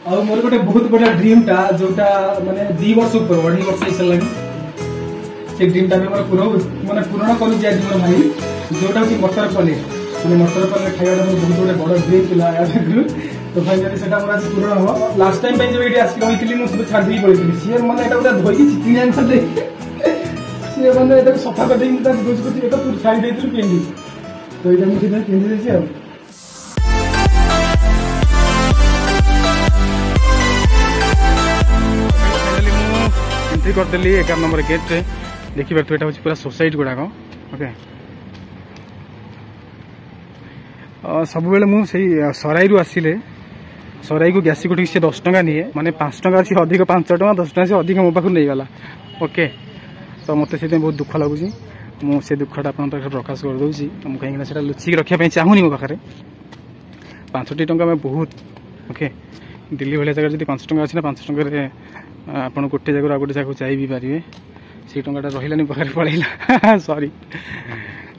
और मोर गोटे बहुत बड़ा ड्रीम टा जोटा माने 2 वर्ष ऊपर 2.5 वर्ष ऐसा लगी से ड्रीम टा मोर पूरा माने पूर्ण करू जे मोर भाई जोटा कि मटर पनीर माने मटर पनीर खाइबा मोर बहुत बड़ा बड़ा ड्रीम थिला या तो फाइनली सेटा मोर आज पूर्ण हो। लास्ट टाइम पे जब एडी आसी रहितली मु सब छाड़ दी पड़ितली से माने एटा उडा धोई चिकन आन खले से माने एटा सफा कर देई ता गोज को एटा पूरा छाड़ देइतली पेंडी तो एटा मु किने पेंडी देसी आ एंट्री करदेली 11 नंबर गेट रे देखि परतो एटा होची पूरा सोसाइटी गुडा को ओके सब बेले मु सही सराई रु आसिले सराई को गैसी कोठी से 10 टका निए माने 5 टका से अधिक 5 टका 10 टका से अधिक मो पाखु नहीं गला ओके तो मते से बहुत दुख लागुची मु से दुखटा आपन तक प्रकाश कर दउची मु कहीं ना सेटा लुची रखिया पे चाहुनी मो पाखरे 5 टका में बहुत ओके दिल्ली वाले जगह जदी 5 टका अछि ना 5 टका रे आपन गोटे जगह गोटे जगह जाई भी पारिबे से टंकाटा रहिलानी पाखरे पळैला सॉरी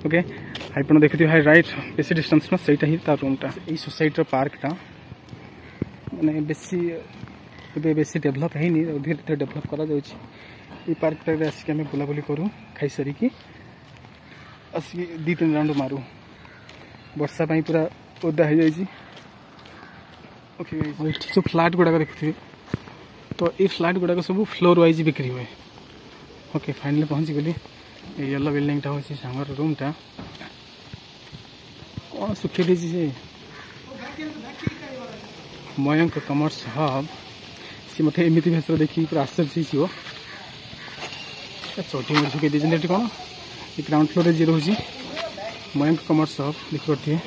ओके आपन देखिथि हाई राइट बेसी डिस्टेंस में सेटा ही ता रूमटा ए सोसाइटी पार्क ता माने बेसी डेवलप हैनी धीरे धीरे डेवलप करा जाउची ए पार्क ता आसी हमें बुला बुली करू खाई सरी की आसी 2-3 राउंड मारू वर्षा पई पूरा ओदा हो जाईची ओके जो फ्लैट गुडा देखिथि तो ये फ्लैट गुडा सब फ्लोर वाइज बिक्री हुए ओके फाइनली पहुंची गली येलो बिल्डिंग टा होची सांगर रूम टा कौन सुखे दीजिए से मयंक कमर्स हब सी मत एमती भेस देखी पूरा आश्चर्य हो चौटी में सुखे दीजिए कौन ये ग्राउंड फ्लोर जी रोची मयंक कमर्स हब देखी पारे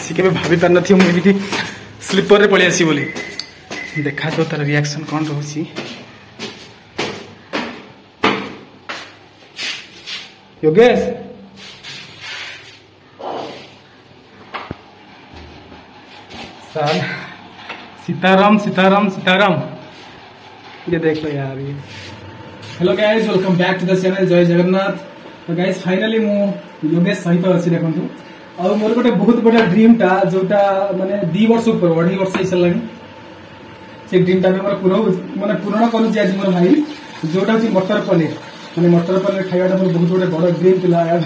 सी के भाभी पार नथि मुझे स्लीपर रे पळि आसी बोली देखा जो तार रिएक्शन कौन रोची योगेश साल सीताराम सीताराम सीताराम ये देख लो यार ये hello guys welcome back to the channel जय जगन्नाथ। तो गाइस फाइनली मु योगेश सहित अच्छी देखु और मोर गोटे बहुत बड़ा ड्रीम टा जोटा माने 2 वर्ष ऊपर 2.5 वर्ष ऐसा लगी से ड्रीम टा मोर पूरा माने पूर्ण करू जे मोर भाई जोटा कि मटर पनीर माने मटर पनीर खाइबा मोर बहुत बड़ा बड़ा ड्रीम थिला या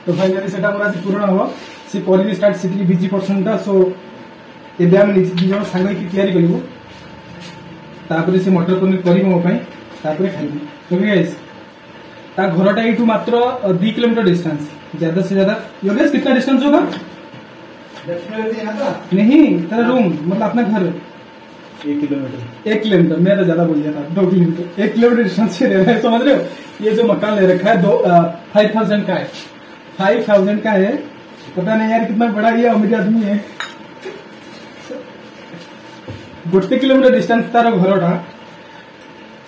तो फाइनली सेटा मोर आज पूर्ण हो से करी स्टार्ट सिटी बिजी पर्सन टा सो एबे हम निजी जण संग की तैयारी करिवो तापर से मटर पनीर करी मो पई तापर खाइबो तो गाइस ता घरटा एठू मात्र 2 किलोमीटर डिस्टेंस ज्यादा से ज्यादा योगेश कितना डिस्टेंस होगा नहीं तेरा रूम मतलब अपना घर 1 किलोमीटर मैं तो ज्यादा बोल दिया था 2 किलोमीटर 1 किलोमीटर डिस्टेंस से रह रहा है समझ रहे हो। ये जो मकान ले रखा है 5,000 का है 5,000 का है पता नहीं यार कितना बड़ा ये अमीर आदमी है 1 किलोमीटर डिस्टेंस तार घरटा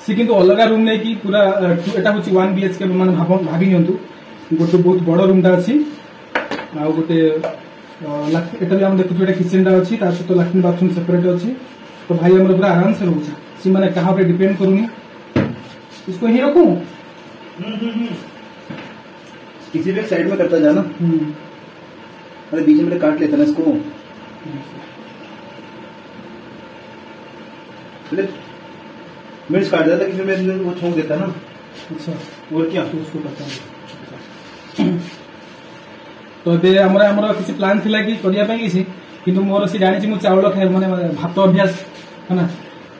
सी किंतु अलग रूम नहीं कि पूरा एटा होची 1 BHK माने भाभी नियंतु गोटे बहुत बड़ रूमटा अच्छी आ गोटे एटा भी हम देखु एटा किचन टा अच्छी ता तो लैट्रिन बाथरूम सेपरेट अच्छी तो भाई हमर पूरा आराम से रहउची सी माने कहां पे डिपेंड करूनी इसको ही रखूं किसी भी साइड में करता जाना अरे बीच में काट लेता ना इसको मिर्च काट देता किसी में वो छोड़ देता ना। अच्छा और क्या तो उसको करता तो बे हमरा किसी प्लान थिला कि करिया पे किसी किंतु मोर से जानि छी मु चावल खाए माने भात अभ्यास है ना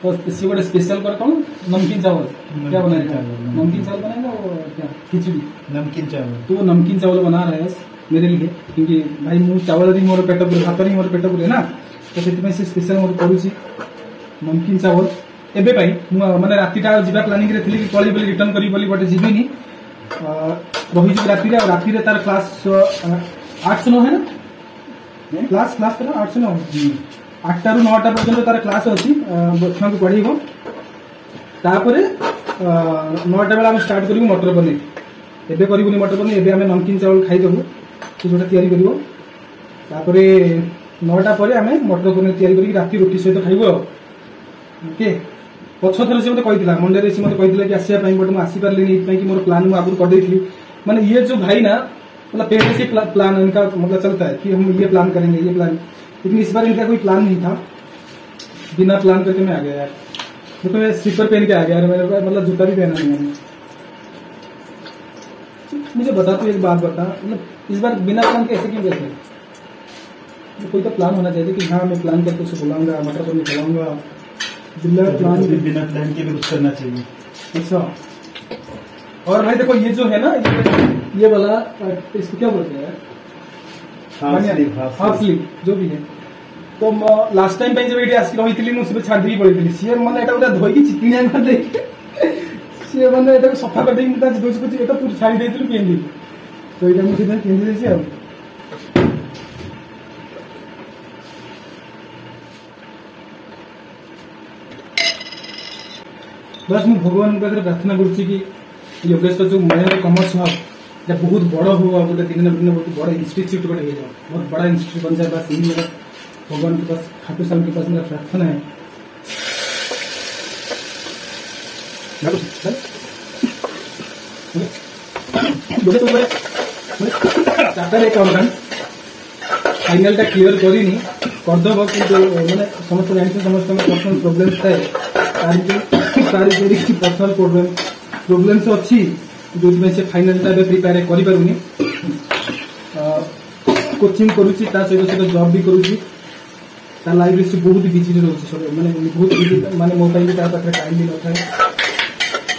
तो इसी गोटे स्पेशल कर कौन नमकीन चावल क्या बनाएगा नमकीन चावल बनाएगा वो क्या खिचड़ी नमकीन चावल तो नमकीन चावल बना रहा है मेरे लिए क्योंकि भाई मु चावल री मोर पेट पूरे भात री मोर पेट पूरे ना तो से स्पेशल मोर करूची नमकीन चावल एबे भाई माने रातिटा जिबा प्लानिंग रे थिली कि कॉलेज बोली रिटर्न करी बोली बट जिबिनी रही जी राति रे और राति रे तार क्लास 8 से 9 है ना क्लास करा 8 से 9 8 टा रु 9 टा पर्यंत तार क्लास अछि बच्चा को पढीबो तापरे 9 टा बेला हम स्टार्ट करिवो मटर पनीर एबे करिवोनी मटर पनीर एबे हम नमकीन चावल खाइ देबो से जोटा तयारी करिवो तापरे 9 टा परे हम मटर पनीर तयारी करी राति रोटी सहित खाइबो ओके पछ थरे से मते कहितला मंडे रे से मते कहितला कि आसिया पई बट म आसी परले नै पई कि मोर प्लान म आगु कर देथली माने ये जो भाई ना मतलब पहले से प्लान इनका मतलब चलता है कि हम ये प्लान करेंगे ये प्लान, लेकिन इस बार इनका कोई प्लान नहीं था, बिना प्लान करके मैं आ गया यार। देखो मैं स्लीपर पहन के आ गया यार, मेरे मतलब जूता भी पहना नहीं मैंने। मुझे बता तू एक बात बता, मतलब इस बार बिना प्लान के ऐसे क्यों कैसे? तो कोई तो प्लान होना चाहिए कि हाँ मैं प्लान करके उसे बुलाऊंगा, मटर पनीर खिलाऊंगा, बिना प्लान के भी कुछ करना चाहिए। अच्छा, और भाई देखो ये जो है ना ये वाला इसको क्या बोलते हैं, हाफ स्लीव जो भी है। तो लास्ट टाइम जब ये आसिक रही मुझे छाड़ दी पड़ी सी मैंने एटा धोईकी चिपिणिया करदे सी मैंने सफा करदे पूरी छाड़ी देती पिंधि, तो ये मुझे पिंधि देसी आ। बस मुझे भगवान पाखे प्रार्थना करुच्ची योगेश जो महेंद्र कमर्स हब बहुत बड़ हो, गोटे दिन दिन बहुत बड़ा इंस्टीट्यूट गोटे हो जाओ, बहुत बड़ा इंस्टीट्यूट बन जाए। बस यही मेरा भगवान के पास, खाटू श्याम के पास मेरा प्रार्थना है। फाइनाल टा क्लियर करनी करदेव कि मैंने समस्त जानते समस्त पर्सनल प्रोब्लेम थाए, तार किसी पर्सनल प्रोब्लेम्स अच्छी जो से फाइनाल टा प्रिपेयर करूनी। कोचिंग करुच्ची सहित सहित जॉब भी करुच्ची, लाइफ से बहुत बिजी रोचे मैंने बहुत बिजी, माने मो पाखे टाइम भी न था।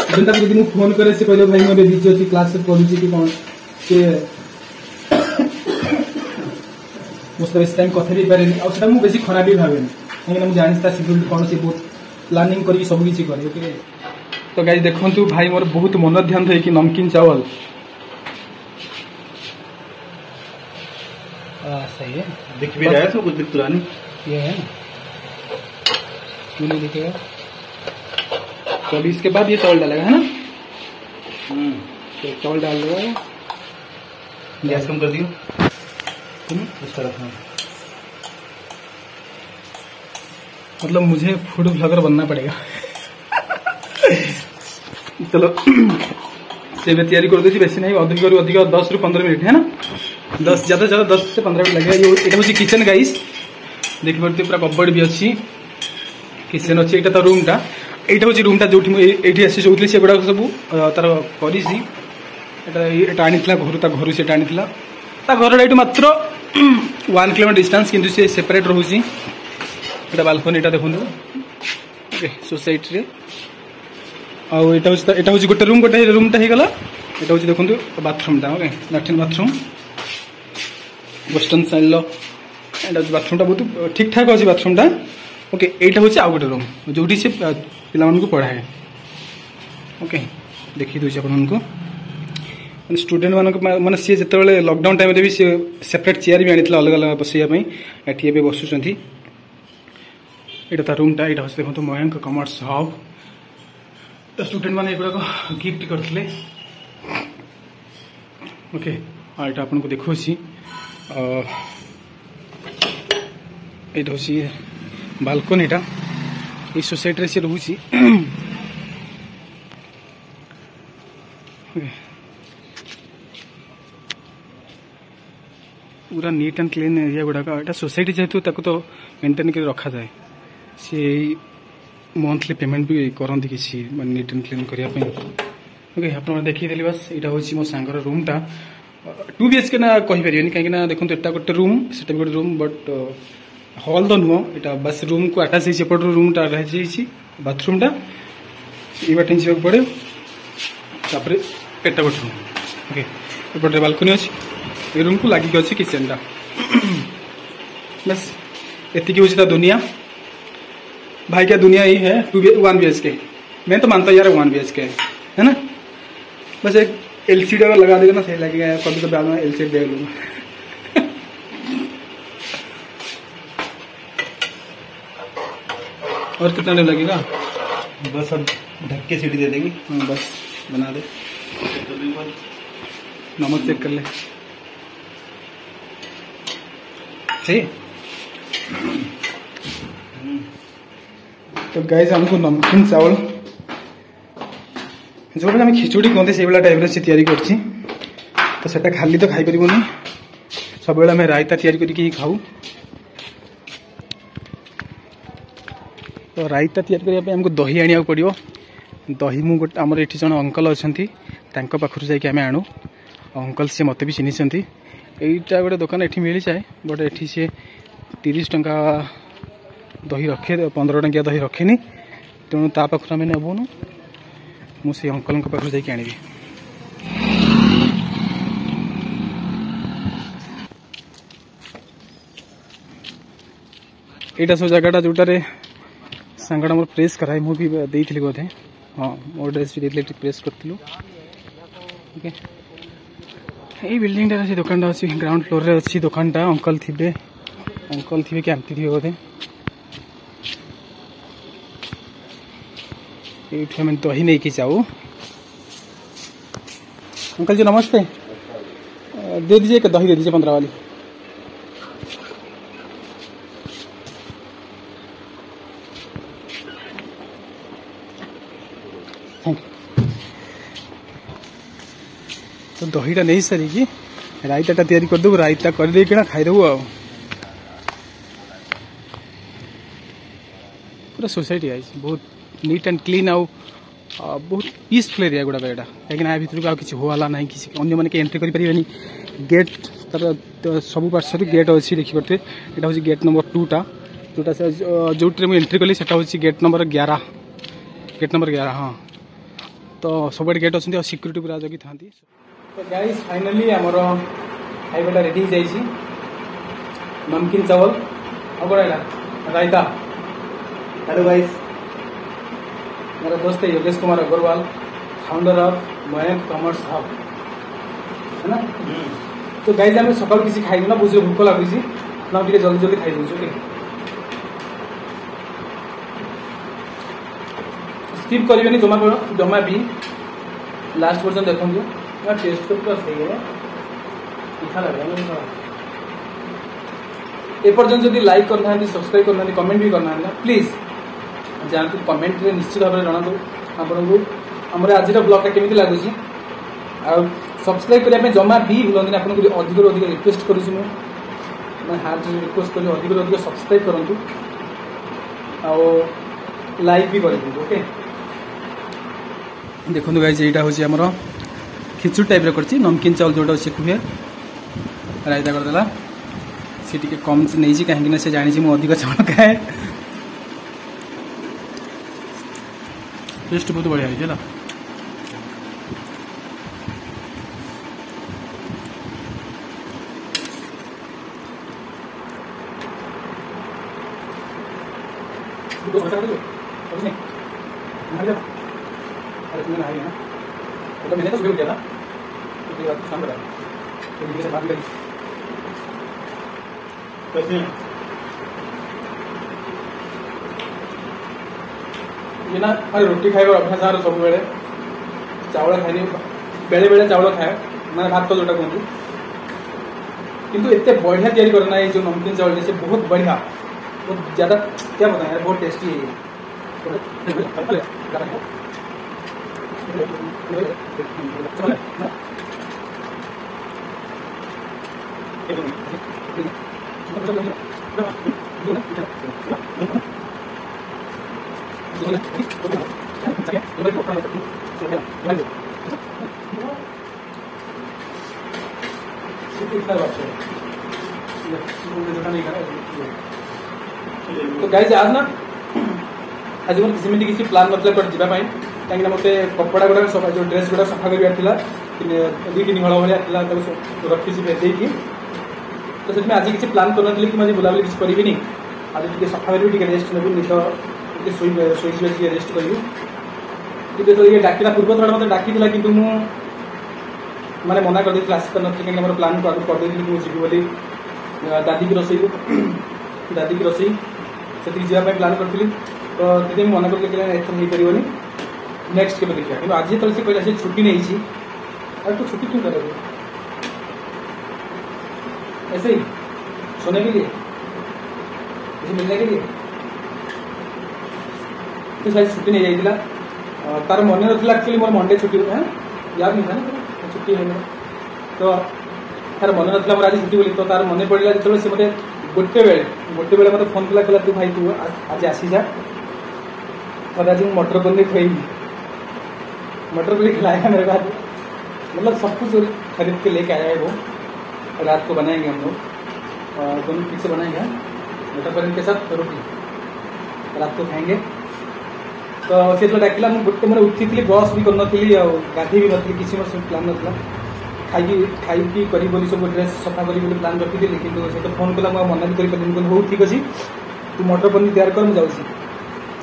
जेनटा जब मुझे फोन करे से कह भाई मैं बिजी अच्छी क्लास पढ़ुची कि कौन सी मुझे बेस टाइम कथा भी पारे आटा बेसी खराब भी भावे कहीं मुझे जानी शेड्यूल कौन सी बहुत प्लानिंग कर सब किसी करे। तो गाइस देखो भाई मोर बहुत मन ध्यान थे कि नमकीन चावल सही है, दिख भी रहा है तो कुछ दिख तो नहीं, ये है नहीं दिखेगा। तो अभी इसके बाद ये चावल डालेगा है ना, तो चावल डाल देगा। गैस कम कर दियो इस तरफ। मतलब मुझे फूड ब्लॉगर बनना पड़ेगा। चलो से तैयारी कर देती, बेसी नहीं अधिक अधिक 10 ରୁ 15 मिनट है ना, 10 ज्यादा से ज्यादा 10 से 15 मिनट लगे। ये हूँ किचन गाइस, देखिए पूरा कबर्ड भी अच्छी, किचन अच्छी। यहाँ तो रूम टा, यहाँ हूँ रूम टा जो ये आसी जो से गुड़ाक सब तार कर आनी घर से आनी घर ये मात्र 1 किलोमीटर डिस्टेंस, किंतु से सेपरेट रोचे। यहाँ बालकनी देखो ओके सोसाइटी आउ यहाँ हूँ गोटे रूम, गोटे रूमटा होगा। यहाँ हूँ देखो बाथरूमटा okay, latrine bathroom western style. यहाँ बाथरूमटा बहुत ठीक ठाक अच्छी बाथरूमटा ओके। यहाँ हूँ आउ गोटे रूम जो से पिला पढ़ाए ओके। देखी दूसरी आपको स्टूडेंट मान मैंने सी जो लॉकडाउन टाइम भी सी सेपरेट चेयर भी आनी अलग अलग बसवाई, ये बसुँच। यहाँ रूमटा यहाँ हूँ देखो मयंक कमर्स हब, स्टूडेंट मैंने गुड़ाक गिफ्ट करते ओके। यहाँ आपको देखा यहाँ हूँ बालकनीटा, ये सोसाइटी से रोचे पूरा नीट एंड क्लीन एरिया गुड़ाक। यहाँ सोसाइटी जेहेतु तो मेंटेन कर रखा जाए, सी मंथली पेमेंट भी करती किसी नीट एंड क्लीन करने ओके। आप देखी बस यहाँ हूँ मो सांगर रूमटा 2 BHK ना कहीपर कहीं देखो यहाँ गोटे रूम से गोटे रूम बट हॉल तो नुह, यहाँ बस रूम को आटाच होपट रूमटा रही बाथरूमटा ये बाटे जावाक पड़े। तापर एटा गोटे रूम ओके, एपटे बालकनी अच्छी, ये रूम को लगिक अच्छी किचेनटा। बस एतिकी हूँ दुनिया भाई, क्या दुनिया ही है। 1 BHK मैं तो मानता यार 1 BHK है ना। बस एक LCD अगर लगा देगा ना सही लगेगा, कभी कभी मैं LCD देख लूँगा। और कितना टाइम लगेगा? बस अब ढक के सीटी दे देंगे। बस बना दे, नमक चेक कर ले सही। तो गाइस हमको नमकीन चावल जो हमें खिचुड़ी कहते से टाइप से तैयारी करछि। तो तो सेटा खाली तो खाई परिबोनी सब बेला में रायता तैयारी करके खाऊ तो रायता तैयारी करने पे हमको दही आनिया पड़ो दही मु गोटे आमर ये जन अंकल अच्छा पाखु जाकि आम आणु अंकल सी मत भी चिन्ह यहीटा गोटे दुकान ये मिल जाए बट ये सी 30 टंका दही रखे 15 टंकिया दही रखेनि तेणु ता पाखु आम नबुनु मुझे अंकल पाखु जाकि आनी यहाँ सब जगटा जोटार सांगटा मोर प्रेस कराए मुझे भी बोधे हाँ मोर ड्रेस भी देती प्रेस करूँ ओके यही बिल्डिंग से दुकान अच्छी ग्राउंड फ्लोर रे अच्छी दुकानटा अंकल थे कि आमती थे बोधे ये आम दही नहीं कि जाऊ अंकल जी नमस्ते दे दीजिए दही दे दीजिए 15 वाली तो दहीटा नहीं सारिकी रायता तैयारी करदेबू रायता करदेना खाईदेबू आ पूरा सोसाइटी आई बहुत नीट एंड क्लीन आउ बहुत पीसफुल एरिया गुड़ाक यहाँ कहीं भितर को किसी होला ना किसी अन्य मैंने एंट्री करें गेट तर सब पार्श्व गेट अच्छी देखिपे यहाँ हूँ गेट नंबर 2टा जोटा जो एंट्री कली से गेट नंबर 11 हाँ तो सब गेट अच्छे सिक्यूरीटी पूरा जगह था तो गाइस फाइनली आमर खाइबाटा रेडी हो जाइए नमकीन चावल अब रायता हेलो गाइस मेरा दोस्त है Yogesh Kumar Agarwal founder of Mayank commerce hub है ना तो गाइस आम सकाल किसी खाई ना बुझे भूक लगुच ना जल्दी जल्दी खाई दूसरे ओके स्किप करेंगे जमा भी लास्ट पर्यटन देखो टेस्ट तो पूरा सही है इच्छा लगे एपर्तन जब लाइक करना सब्सक्राइब करना कमेंट भी करना प्लीज जातु कमेंट रे निश्चित भाव में जनातु आपको आमर आज ब्लॉग केमी लगुच सब्सक्राइब करने जमा भी भूलती आपको अधिक अधिक रिक्वेस्ट करुँच मैं हार्ट रिक्वेस्ट करी अधिक अधिक सब्सक्राइब करूँ आ लाइक भी कर ओके देखो गाइस यहाँ हूँ आमर खिचुड़ टाइप कर नमकीन चावल जोटा से कहे रायता करदेला सी टी कम नहीं कहीं से जानी मुझे अधिक चावल खाए टेस्ट बहुत बढ़िया है तो मैंने तो सुबह किया था तो शाम बताया तो से बात करी कैसे ये ना अरे रोटी खाइबार अभ्यास आर सब बेले चावल खाइनि बेले बेले चावल खाए मैंने भात जोटा कहूँ किंतु इतने बढ़िया तैयारी करना है जो नमकीन चावल जैसे बहुत बढ़िया बहुत ज़्यादा क्या बताएं यार बहुत टेस्टी है तो गाइस आज ना आज मैं किसी प्लान मतलब कर जावाई कहीं मत कपड़ा गुड़ा सफा जो ड्रेस गुड़ा सफा कर 2-3 हल भाया रखी भेदेकी तो से आज किसी प्लान करना कि मुझे बुलाबुली किसी करी आज टे सफा करी रेस्ट नेबी निद शोई रेस्ट करी तो ये डाकिला पूर्व थोड़ा मतलब डाकी कि मैंने मना कर दी आसी पार कहीं मोर प्लान को आगे करदे मुझे बोली दादी की रोसई से जावाई प्लान करी तो दीदी मना कर एथर हो पार नेक्स्ट के देखा कि आज तक से कहला छुट्टी नहीं और तो छुट्टी क्यों करोगे ऐसे ही सोने के लिए किसी मिलने के लिए तो शायद छुट्टी नहीं जाइए तार मन ना एक्चुअली मोर मंडे छुट्टी है याद नहीं था ना छुट्टी है तो तार मन ना मोर आज छुट्टी बोली तो तार मन पड़ा जो से मत गोटे बेले मत फोन कला कहला तू भाई तू आज आसी जा और आज मटर पनीर खुएगी। मटर पनीर खिलाया मेरे बाद, मतलब सब कुछ खरीद के लेके आया है वो। रात को बनाएंगे हम लोग, दोनों ठीक से बनाएंगे मटर पनीर के साथ रोटी, रात को खाएंगे। तो से डाकिला गोटे मैंने उठी थी, ब्रश भी करनी गाधी भी नी, किसी मोर प्लान ना खाई करी सब ड्रेस सफा करी प्लान रखी थी, कि तो फोन कला मना भी कर हो ठीक अच्छे तू मटर पनीर तैयार कर मुझे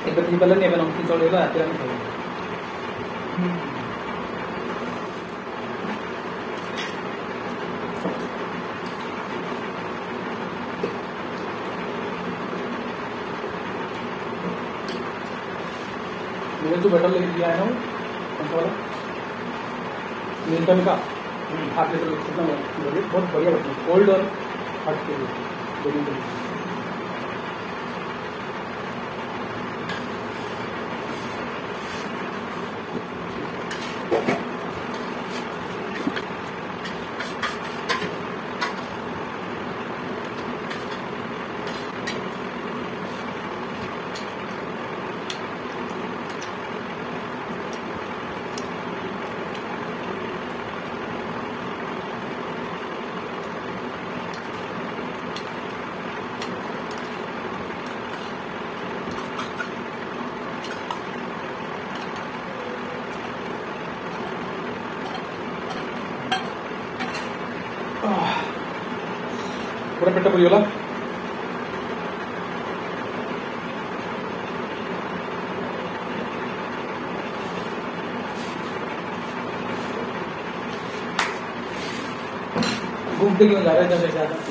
एवं पारानी एवं नमकीन चल रात में खाई। मैंने जो बटर लेके दिया है ना कौन सा वाला मिल्टन का हाफ लीटर कितना बहुत बढ़िया बटर, कोल्ड और हॉट के लिए दोनों। पूरा पेट पुरीगला। घूमते क्यों जा रहे थे ज्यादा?